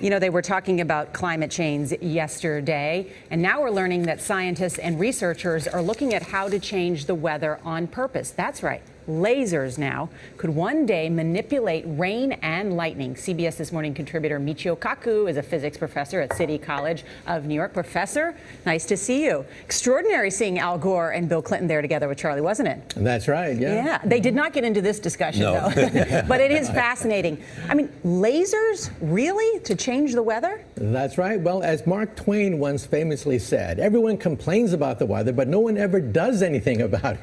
You know, they were talking about climate change yesterday, and now we're learning that scientists and researchers are looking at how to change the weather on purpose. That's right. Lasers now could one day manipulate rain and lightning. CBS This Morning contributor Michio Kaku is a physics professor at City College of New York. Professor, nice to see you. Extraordinary seeing Al Gore and Bill Clinton there together with Charlie, wasn't it? That's right, yeah. Yeah, they did not get into this discussion, though. But it is fascinating. I mean, lasers, really, to change the weather? That's right. Well, as Mark Twain once famously said, everyone complains about the weather, but no one ever does anything about it.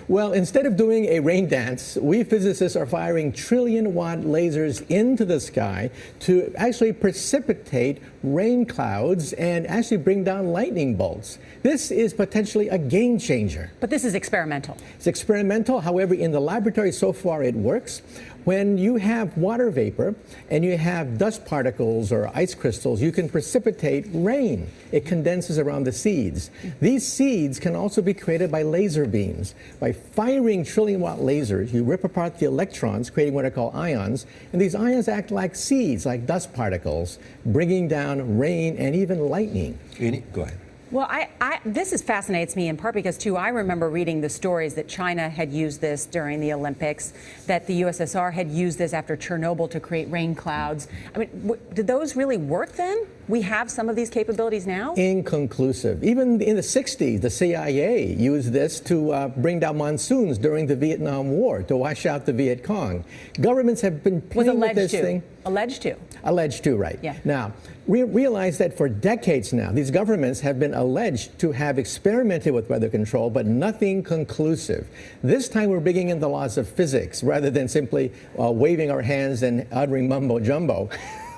Well, instead of doing a rain dance, we physicists are firing trillion-watt lasers into the sky to actually precipitate rain clouds and actually bring down lightning bolts. This is potentially a game changer. But this is experimental. It's experimental. However, in the laboratory so far it works. When you have water vapor and you have dust particles or ice crystals, you can precipitate rain. It condenses around the seeds. These seeds can also be created by laser beams. By firing trillion-watt lasers, you rip apart the electrons, creating what are called ions, and these ions act like seeds, like dust particles, bringing down rain and even lightning. Go ahead. Well, this fascinates me in part because, too, I remember reading the stories that China had used this during the Olympics, that the USSR had used this after Chernobyl to create rain clouds. I mean, did those really work then? We have some of these capabilities now? Inconclusive. Even in the 60s, the CIA used this to bring down monsoons during the Vietnam War, to wash out the Viet Cong. Governments have been playing with this thing. Alleged to. Alleged to, right. Yeah. Now, we realize that for decades now, these governments have been alleged to have experimented with weather control, but nothing conclusive. This time we're bringing in the laws of physics rather than simply waving our hands and uttering mumbo-jumbo.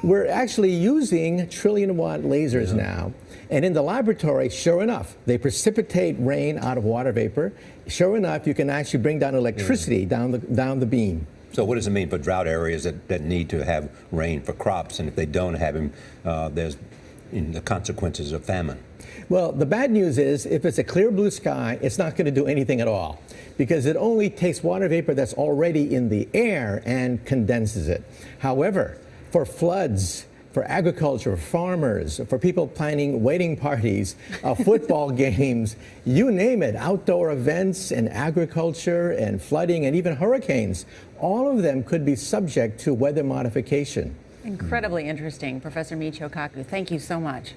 We're actually using trillion-watt lasers now. And in the laboratory, sure enough, they precipitate rain out of water vapor. Sure enough, you can actually bring down electricity down the beam. So what does it mean for drought areas that need to have rain for crops? And if they don't have them, there's the consequences of famine. Well, the bad news is if it's a clear blue sky, it's not going to do anything at all because it only takes water vapor that's already in the air and condenses it. However, for floods, for agriculture, farmers, for people planning wedding parties, football games, you name it, outdoor events and agriculture and flooding and even hurricanes, all of them could be subject to weather modification. Incredibly interesting, Professor Michio Kaku. Thank you so much.